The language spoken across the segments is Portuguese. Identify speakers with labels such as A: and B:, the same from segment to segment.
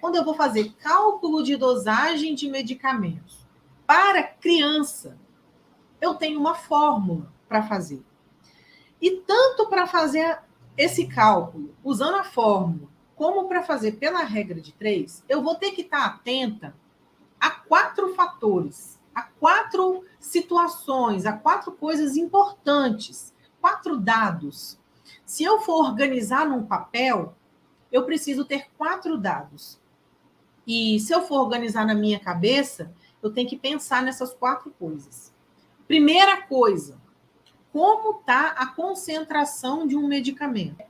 A: quando eu vou fazer cálculo de dosagem de medicamentos para criança, eu tenho uma fórmula para fazer. E tanto para fazer esse cálculo usando a fórmula, como para fazer pela regra de 3, eu vou ter que estar atenta a 4 fatores, a 4 situações, a 4 coisas importantes, 4 dados. Se eu for organizar num papel, eu preciso ter 4 dados. E se eu for organizar na minha cabeça, eu tenho que pensar nessas 4 coisas. Primeira coisa, como está a concentração de um medicamento?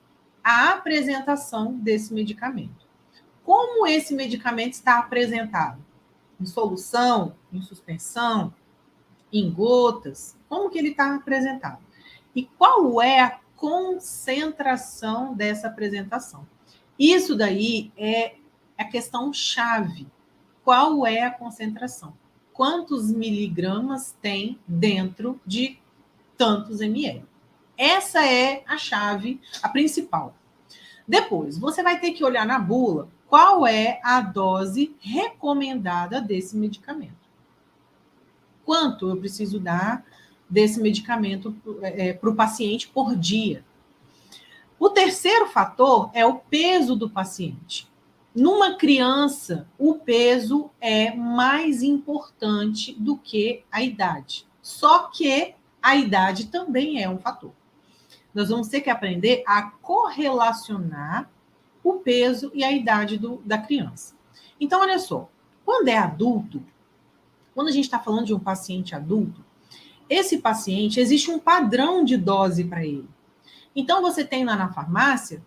A: A apresentação desse medicamento. Como esse medicamento está apresentado? Em solução, em suspensão, em gotas? Como que ele está apresentado? E qual é a concentração dessa apresentação? Isso daí é a questão chave. Qual é a concentração? Quantos miligramas tem dentro de tantos ml? Essa é a chave, a principal. Depois, você vai ter que olhar na bula qual é a dose recomendada desse medicamento. Quanto eu preciso dar desse medicamento para o paciente por dia. O terceiro fator é o peso do paciente. Numa criança, o peso é mais importante do que a idade. Só que a idade também é um fator. Nós vamos ter que aprender a correlacionar o peso e a idade da criança. Então, olha só, quando é adulto, quando a gente está falando de um paciente adulto, esse paciente, existe um padrão de dose para ele. Então, você tem lá na farmácia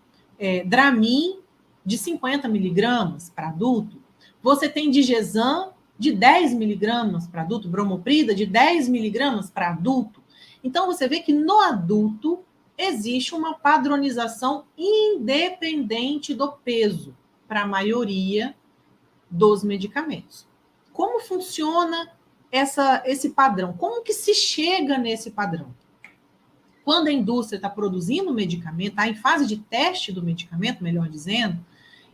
A: Dramin de 50 miligramas para adulto, você tem Digesan de 10 miligramas para adulto, Bromoprida de 10 miligramas para adulto. Então, você vê que no adulto existe uma padronização independente do peso para a maioria dos medicamentos. Como funciona esse padrão? Como que se chega nesse padrão? Quando a indústria está produzindo o medicamento, está em fase de teste do medicamento, melhor dizendo,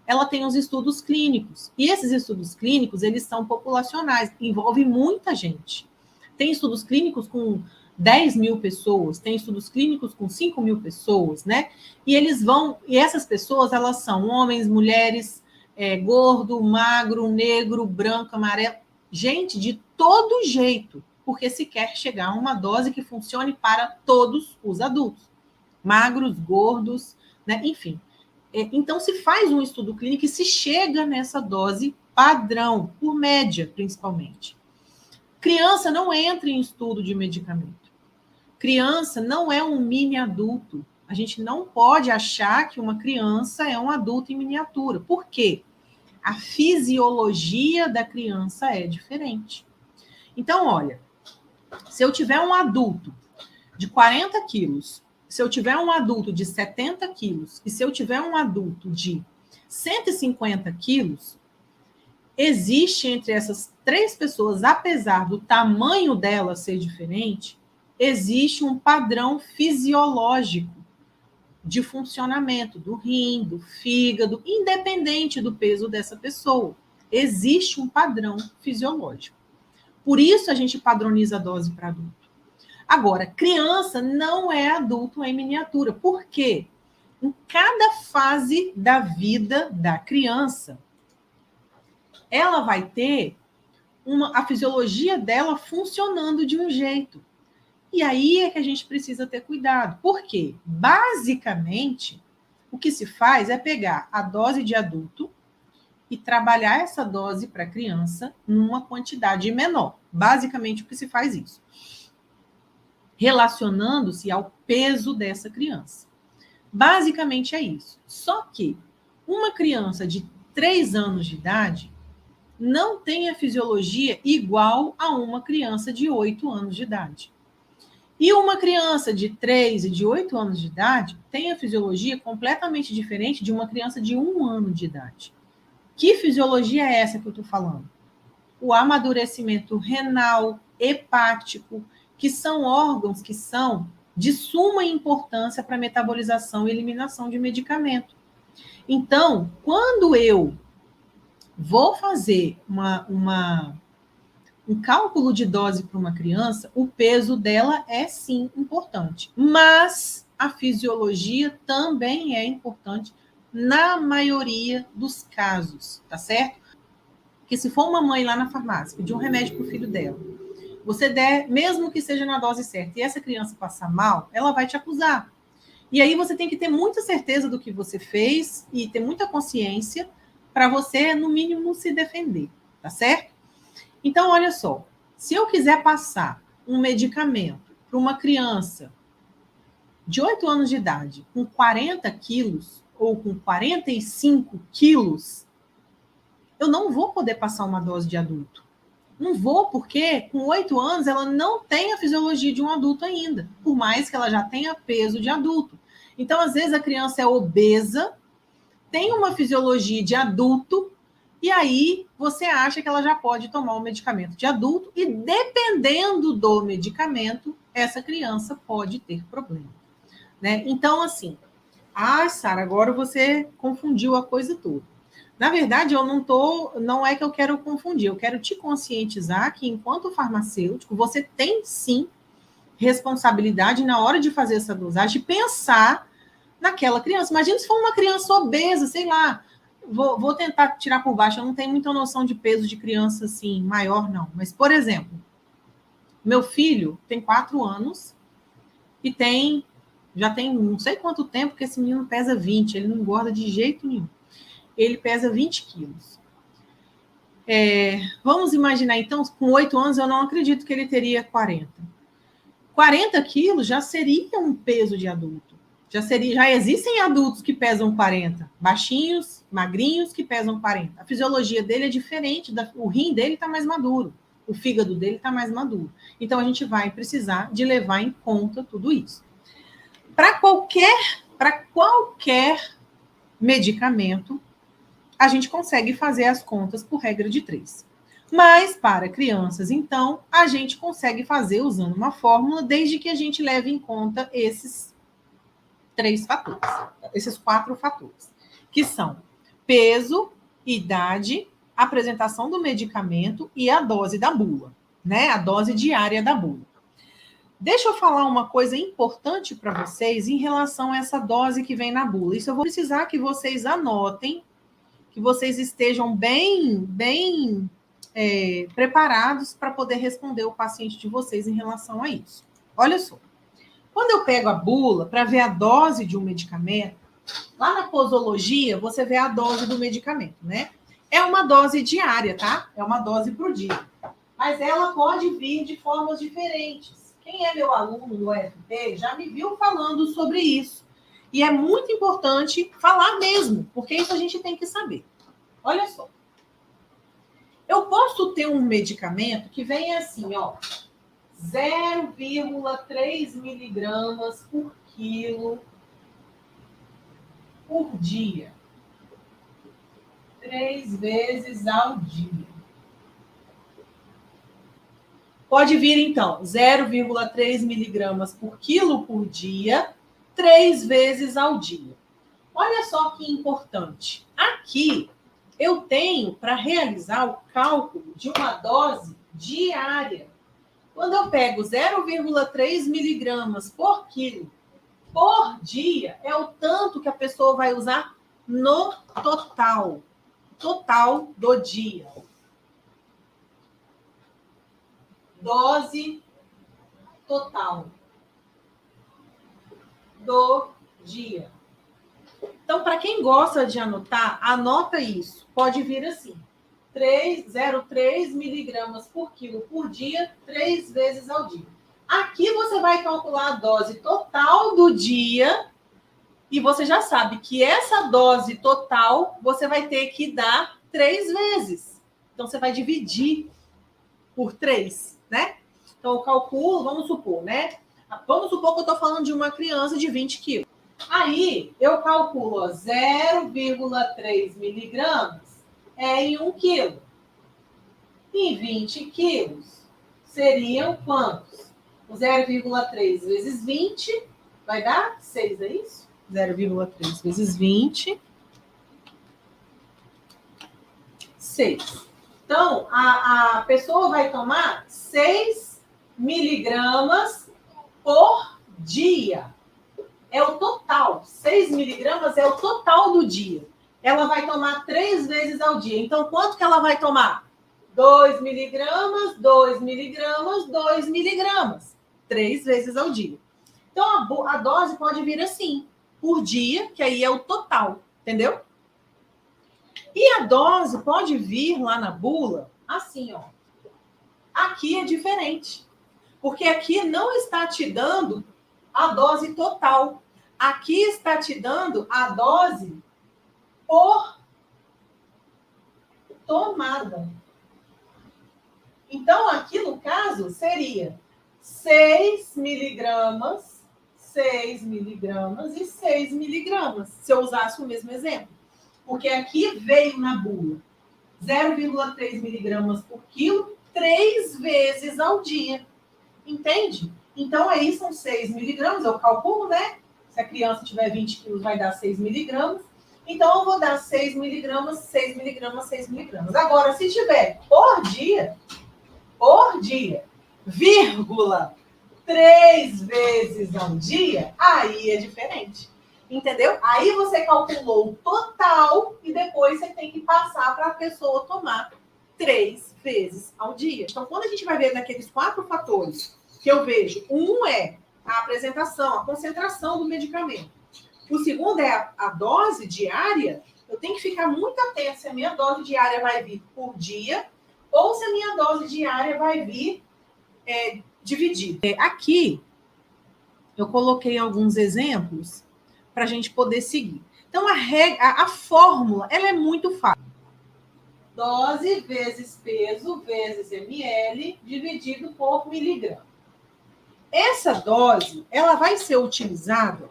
A: ela tem os estudos clínicos. E esses estudos clínicos, eles são populacionais, envolvem muita gente. Tem estudos clínicos com 10 mil pessoas, tem estudos clínicos com 5 mil pessoas, né? E essas pessoas, elas são homens, mulheres, gordo, magro, negro, branco, amarelo, gente de todo jeito, porque se quer chegar a uma dose que funcione para todos os adultos, magros, gordos, né? Enfim. Então, se faz um estudo clínico e se chega nessa dose padrão, por média, principalmente. Criança não entra em estudo de medicamento. Criança não é um mini adulto. A gente não pode achar que uma criança é um adulto em miniatura. Por quê? A fisiologia da criança é diferente. Então, olha, se eu tiver um adulto de 40 quilos, se eu tiver um adulto de 70 quilos e se eu tiver um adulto de 150 quilos, existe entre essas 3 pessoas, apesar do tamanho dela ser diferente, existe um padrão fisiológico de funcionamento do rim, do fígado, independente do peso dessa pessoa. Existe um padrão fisiológico. Por isso a gente padroniza a dose para adulto. Agora, criança não é adulto em miniatura. Por quê? Em cada fase da vida da criança, ela vai ter a fisiologia dela funcionando de um jeito. E aí é que a gente precisa ter cuidado. Por quê? Basicamente, o que se faz é pegar a dose de adulto e trabalhar essa dose para criança numa quantidade menor. Basicamente, o que se faz isso. Relacionando-se ao peso dessa criança. Basicamente é isso. Só que uma criança de 3 anos de idade não tem a fisiologia igual a uma criança de 8 anos de idade. E uma criança de 3 e de 8 anos de idade tem a fisiologia completamente diferente de uma criança de 1 ano de idade. Que fisiologia é essa que eu estou falando? O amadurecimento renal, hepático, que são órgãos que são de suma importância para a metabolização e eliminação de medicamento. Então, quando eu vou fazer um cálculo de dose para uma criança, o peso dela é sim importante, mas a fisiologia também é importante na maioria dos casos, tá certo? Porque se for uma mãe lá na farmácia pedir um remédio para o filho dela, você der, mesmo que seja na dose certa, e essa criança passar mal, ela vai te acusar. E aí você tem que ter muita certeza do que você fez e ter muita consciência para você, no mínimo, se defender, tá certo? Então, olha só, se eu quiser passar um medicamento para uma criança de 8 anos de idade com 40 quilos ou com 45 quilos, eu não vou poder passar uma dose de adulto. Não vou, porque com 8 anos ela não tem a fisiologia de um adulto ainda, por mais que ela já tenha peso de adulto. Então, às vezes, a criança é obesa, tem uma fisiologia de adulto, e aí você acha que ela já pode tomar um medicamento de adulto, e dependendo do medicamento, essa criança pode ter problema. Né? Então, assim, Sara, agora você confundiu a coisa toda. Na verdade, não é que eu quero confundir, eu quero te conscientizar que, enquanto farmacêutico, você tem sim responsabilidade na hora de fazer essa dosagem, de pensar naquela criança. Imagina se for uma criança obesa, sei lá, vou tentar tirar por baixo, eu não tenho muita noção de peso de criança assim, maior não. Mas, por exemplo, meu filho tem 4 anos e já tem não sei quanto tempo que esse menino pesa 20, ele não engorda de jeito nenhum. Ele pesa 20 quilos. Vamos imaginar, então, com 8 anos, eu não acredito que ele teria 40. 40 quilos já seria um peso de adulto. Já existem adultos que pesam 40, baixinhos, magrinhos, que pesam 40. A fisiologia dele é diferente, o rim dele está mais maduro, o fígado dele está mais maduro. Então, a gente vai precisar de levar em conta tudo isso. Para qualquer medicamento, a gente consegue fazer as contas por regra de 3. Mas, para crianças, então, a gente consegue fazer usando uma fórmula, desde que a gente leve em conta esses 3 fatores, esses 4 fatores, que são peso, idade, apresentação do medicamento e a dose da bula, né? A dose diária da bula. Deixa eu falar uma coisa importante para vocês em relação a essa dose que vem na bula. Isso eu vou precisar que vocês anotem, que vocês estejam bem preparados para poder responder o paciente de vocês em relação a isso. Olha só, quando eu pego a bula para ver a dose de um medicamento, lá na posologia você vê a dose do medicamento, né? É uma dose diária, tá? É uma dose por dia. Mas ela pode vir de formas diferentes. Quem é meu aluno do UFT já me viu falando sobre isso. E é muito importante falar mesmo, porque isso a gente tem que saber. Olha só. Eu posso ter um medicamento que vem assim, ó, 0,3 miligramas por quilo por dia. 3 vezes ao dia. Pode vir, então, 0,3 miligramas por quilo por dia, 3 vezes ao dia. Olha só que importante. Aqui, eu tenho para realizar o cálculo de uma dose diária. Quando eu pego 0,3 miligramas por quilo por dia, é o tanto que a pessoa vai usar no total do dia. Dose total do dia. Então, para quem gosta de anotar, anota isso. Pode vir assim: 0,3 miligramas por quilo por dia, 3 vezes ao dia. Aqui você vai calcular a dose total do dia e você já sabe que essa dose total você vai ter que dar 3 vezes. Então, você vai dividir por 3, né? Então, eu calculo, vamos supor, né? Vamos supor que eu estou falando de uma criança de 20 quilos. Aí, eu calculo 0,3 miligramas em 1 quilo. E 20 quilos seriam quantos? 0,3 vezes 20 vai dar 6, é isso? 0,3 vezes 20, 6. Então, a pessoa vai tomar 6 miligramas por dia. É o total. 6 miligramas é o total do dia. Ela vai tomar 3 vezes ao dia. Então, quanto que ela vai tomar? 2 miligramas, 2 miligramas, 2 miligramas. 3 vezes ao dia. Então, a dose pode vir assim, por dia, que aí é o total, entendeu? E a dose pode vir lá na bula, assim, ó. Aqui é diferente, porque aqui não está te dando a dose total. Aqui está te dando a dose por tomada. Então, aqui no caso, seria 6 miligramas, 6 miligramas e 6 miligramas, se eu usasse o mesmo exemplo. Porque aqui veio na bula 0,3 miligramas por quilo, 3 vezes ao dia. Entende? Então, aí são 6 miligramas, eu calculo, né? Se a criança tiver 20 quilos, vai dar 6 miligramas. Então, eu vou dar 6 miligramas, 6 miligramas, 6 miligramas. Agora, se tiver por dia, vírgula, 3 vezes ao dia, aí é diferente. Entendeu? Aí você calculou o total e depois você tem que passar para a pessoa tomar 3 vezes ao dia. Então, quando a gente vai ver naqueles 4 fatores que eu vejo, um é a apresentação, a concentração do medicamento. O segundo é a dose diária. Eu tenho que ficar muito atento se a minha dose diária vai vir por dia ou se a minha dose diária vai vir dividida. Aqui, eu coloquei alguns exemplos para a gente poder seguir. Então, a fórmula, ela é muito fácil. Dose vezes peso vezes ml dividido por miligrama. Essa dose, ela vai ser utilizada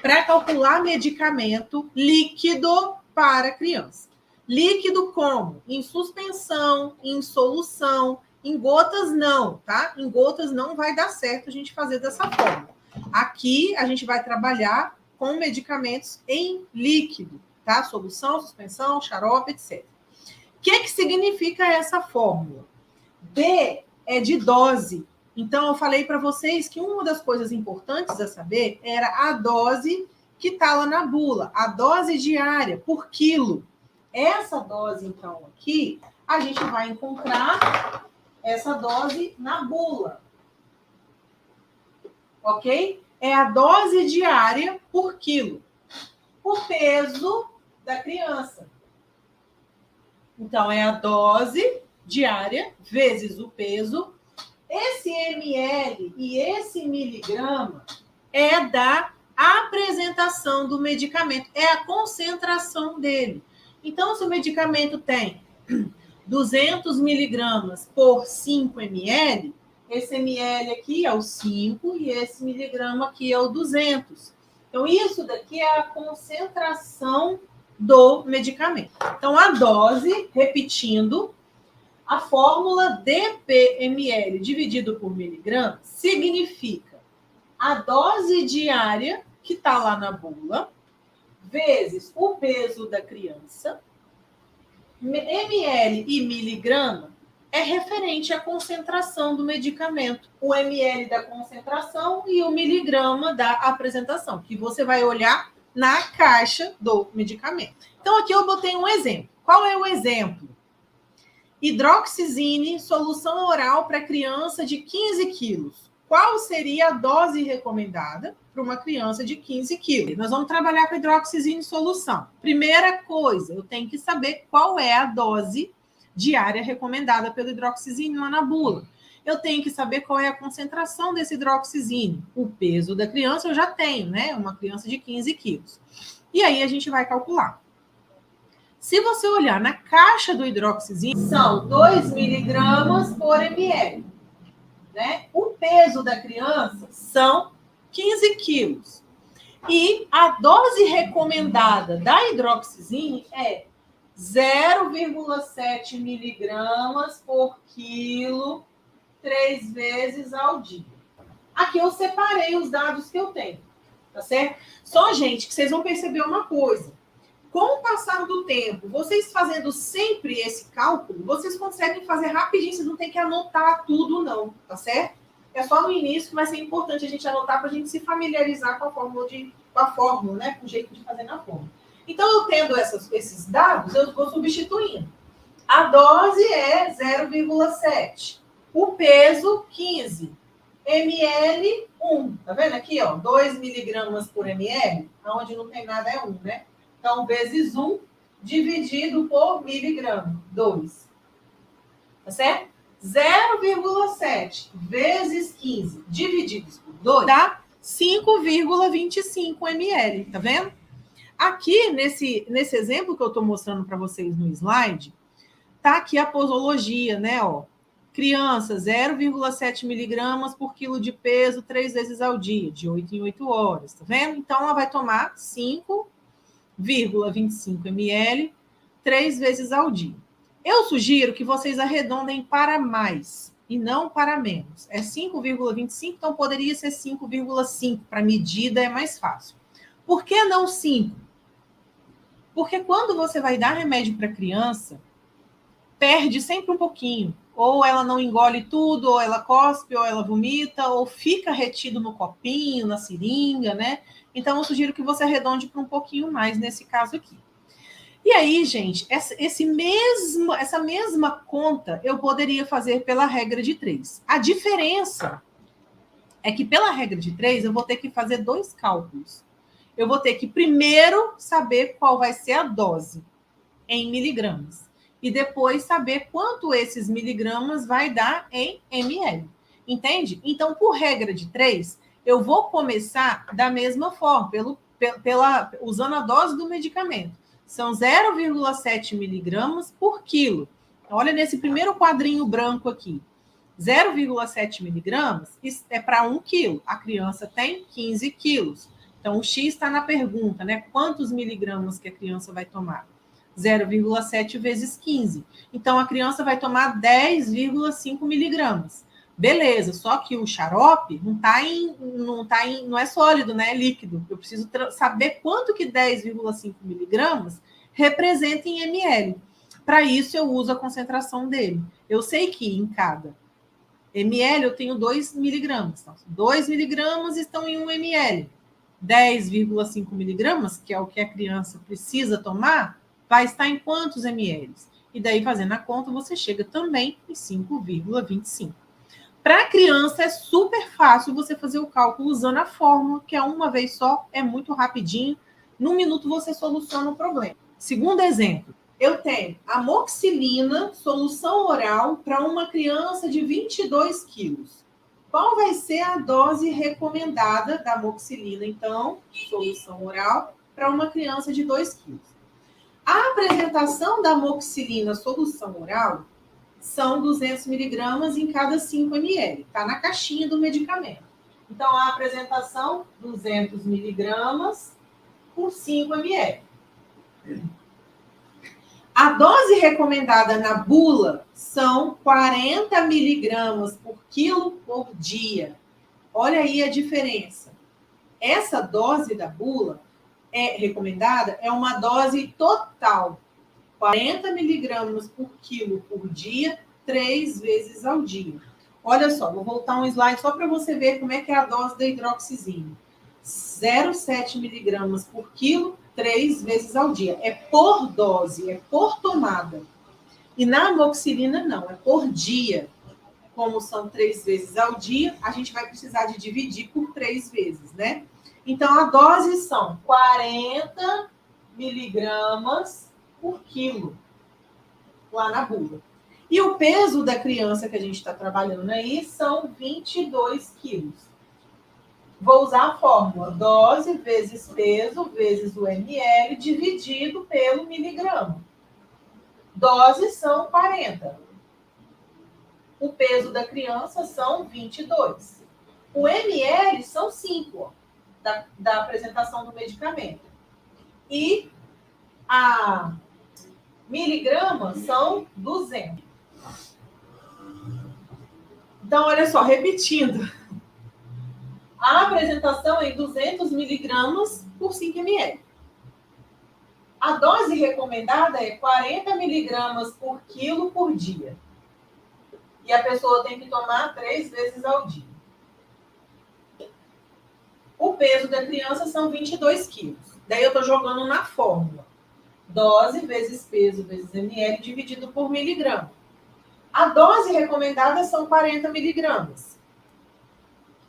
A: para calcular medicamento líquido para criança. Líquido como? Em suspensão, em solução, em gotas não, tá? Em gotas não vai dar certo a gente fazer dessa forma. Aqui a gente vai trabalhar com medicamentos em líquido, tá? Solução, suspensão, xarope, etc. O que significa essa fórmula? D é de dose. Então, eu falei para vocês que uma das coisas importantes a saber era a dose que está lá na bula, a dose diária por quilo. Essa dose, então, aqui, a gente vai encontrar essa dose na bula. Ok? É a dose diária por quilo, por peso da criança. Então, é a dose diária vezes o peso. Esse ml e esse miligrama é da apresentação do medicamento, é a concentração dele. Então, se o medicamento tem 200 miligramas por 5 ml, esse ml aqui é o 5 e esse miligrama aqui é o 200. Então, isso daqui é a concentração do medicamento. Então, a dose, repetindo, a fórmula dpml dividido por miligrama significa a dose diária que está lá na bula, vezes o peso da criança. Ml e miligrama é referente à concentração do medicamento. O ml da concentração e o miligrama da apresentação, que você vai olhar na caixa do medicamento. Então, aqui eu botei um exemplo. Qual é o exemplo? Hidroxizine, solução oral para criança de 15 quilos. Qual seria a dose recomendada para uma criança de 15 quilos? Nós vamos trabalhar com hidroxizine solução. Primeira coisa, eu tenho que saber qual é a dose diária recomendada pelo hidroxizine lá na bula. Eu tenho que saber qual é a concentração desse hidroxizine. O peso da criança eu já tenho, né? Uma criança de 15 quilos. E aí a gente vai calcular. Se você olhar na caixa do hidroxizine, são 2 miligramas por ml. Né? O peso da criança são 15 quilos. E a dose recomendada da hidroxizine é 0,7 miligramas por quilo, 3 vezes ao dia. Aqui eu separei os dados que eu tenho, tá certo? Só, gente, que vocês vão perceber uma coisa. Com o passar do tempo, vocês fazendo sempre esse cálculo, vocês conseguem fazer rapidinho, vocês não tem que anotar tudo, não, tá certo? É só no início que vai ser importante a gente anotar para a gente se familiarizar com a fórmula, né? Com o jeito de fazer na fórmula. Então, eu tendo esses dados, eu vou substituindo. A dose é 0,7. O peso, 15. ml, 1. Tá vendo aqui, ó? 2 miligramas por ml. Onde não tem nada é 1, né? Então, vezes 1 dividido por miligrama, 2. Tá certo? 0,7 vezes 15 divididos por 2 dá 5,25 ml. Tá vendo? Aqui, nesse exemplo que eu estou mostrando para vocês no slide, tá aqui a posologia, né? Ó. Criança, 0,7 miligramas por quilo de peso 3 vezes ao dia, de 8 em 8 horas, tá vendo? Então, ela vai tomar 5,25 ml 3 vezes ao dia. Eu sugiro que vocês arredondem para mais e não para menos. É 5,25, então poderia ser 5,5. Para medida é mais fácil. Por que não 5? Porque quando você vai dar remédio para criança, perde sempre um pouquinho. Ou ela não engole tudo, ou ela cospe, ou ela vomita, ou fica retido no copinho, na seringa, né? Então, eu sugiro que você arredonde para um pouquinho mais nesse caso aqui. E aí, gente, essa mesma conta eu poderia fazer pela regra de 3. A diferença é que pela regra de 3 eu vou ter que fazer 2 cálculos. Eu vou ter que primeiro saber qual vai ser a dose em miligramas. E depois saber quanto esses miligramas vai dar em ml. Entende? Então, por regra de 3, eu vou começar da mesma forma, usando a dose do medicamento. São 0,7 miligramas por quilo. Olha nesse primeiro quadrinho branco aqui. 0,7 miligramas é para 1 quilo. A criança tem 15 quilos. Então, o X está na pergunta, né? Quantos miligramas que a criança vai tomar? 0,7 vezes 15. Então, a criança vai tomar 10,5 miligramas. Beleza, só que o xarope não é sólido, né? É líquido. Eu preciso saber quanto que 10,5 miligramas representa em ml. Para isso, eu uso a concentração dele. Eu sei que em cada ml eu tenho 2 miligramas. Então, 2 miligramas estão em 1 ml. 10,5 miligramas, que é o que a criança precisa tomar, vai estar em quantos ml? E daí, fazendo a conta, você chega também em 5,25. Para a criança, é super fácil você fazer o cálculo usando a fórmula, que é uma vez só, é muito rapidinho. Num minuto, você soluciona o problema. Segundo exemplo, eu tenho amoxicilina, solução oral, para uma criança de 22 quilos. Qual vai ser a dose recomendada da amoxicilina, então, solução oral, para uma criança de 2 quilos? A apresentação da amoxicilina solução oral são 200 miligramas em cada 5 ml. Está na caixinha do medicamento. Então, a apresentação, 200 miligramas por 5 ml. A dose recomendada na bula são 40 miligramas por quilo por dia. Olha aí a diferença. Essa dose da bula recomendada é uma dose total. 40 miligramas por quilo por dia, 3 vezes ao dia. Olha só, vou voltar um slide só para você ver como é que é a dose da hidroxizina. 0,7 miligramas por quilo, 3 vezes ao dia. É por dose, é por tomada. E na amoxicilina, não, é por dia. Como são 3 vezes ao dia, a gente vai precisar de dividir por 3 vezes, né? Então, a dose são 40 miligramas por quilo, lá na bula. E o peso da criança que a gente está trabalhando aí são 22 quilos. Vou usar a fórmula dose vezes peso vezes o ml dividido pelo miligrama. Doses são 40. O peso da criança são 22. O ml são 5, ó, da apresentação do medicamento. E a miligrama são 200. Então, olha só, repetindo. A apresentação é em 200 miligramas por 5 ml. A dose recomendada é 40 miligramas por quilo por dia. E a pessoa tem que tomar 3 vezes ao dia. O peso da criança são 22 quilos. Daí eu estou jogando na fórmula. Dose vezes peso vezes ml dividido por miligrama. A dose recomendada são 40 miligramas.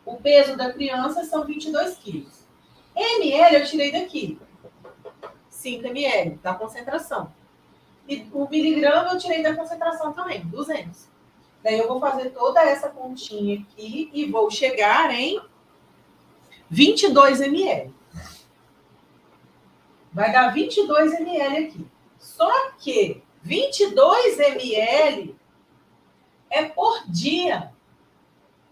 A: O peso da criança são 22 quilos. ml eu tirei daqui. 5 ml da concentração. E o miligrama eu tirei da concentração também, 200. Daí eu vou fazer toda essa continha aqui e vou chegar em 22 ml. Vai dar 22 ml aqui. Só que 22 ml é por dia.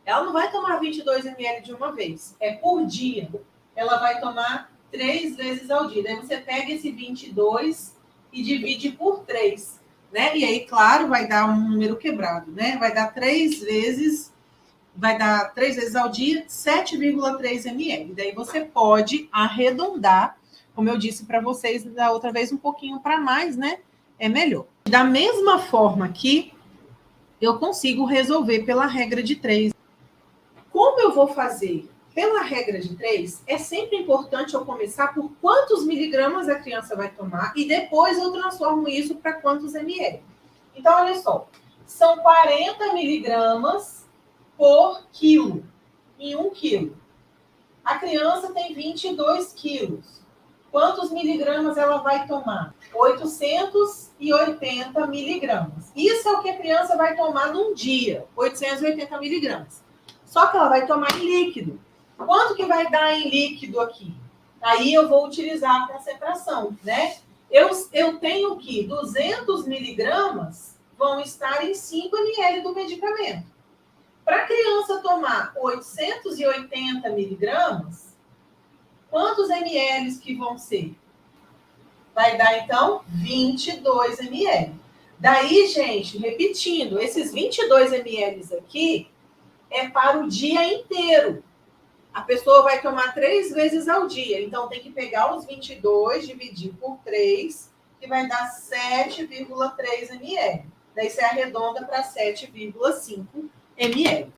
A: Ela não vai tomar 22 ml de uma vez. É por dia. Ela vai tomar 3 vezes ao dia. Daí você pega esse 22 e divide por 3. Né? E aí, claro, vai dar um número quebrado. Né? Vai dar 3 vezes ao dia, 7,3 ml. Daí você pode arredondar, como eu disse para vocês da outra vez, um pouquinho para mais, né? É melhor. Da mesma forma que eu consigo resolver pela regra de 3. Como eu vou fazer pela regra de 3, é sempre importante eu começar por quantos miligramas a criança vai tomar e depois eu transformo isso para quantos ml. Então, olha só, são 40 miligramas por quilo, em 1 quilo. A criança tem 22 quilos. Quantos miligramas ela vai tomar? 880 miligramas. Isso é o que a criança vai tomar num dia, 880 miligramas. Só que ela vai tomar em líquido. Quanto que vai dar em líquido aqui? Aí eu vou utilizar a concentração, né? Eu tenho que 200 miligramas vão estar em 5 ml do medicamento. Para a criança tomar 880 miligramas, quantos ml que vão ser? Vai dar, então, 22 ml. Daí, gente, repetindo, esses 22 ml aqui é para o dia inteiro. A pessoa vai tomar 3 vezes ao dia. Então, tem que pegar os 22, dividir por 3, que vai dar 7,3 ml. Daí, você arredonda para 7,5 ml.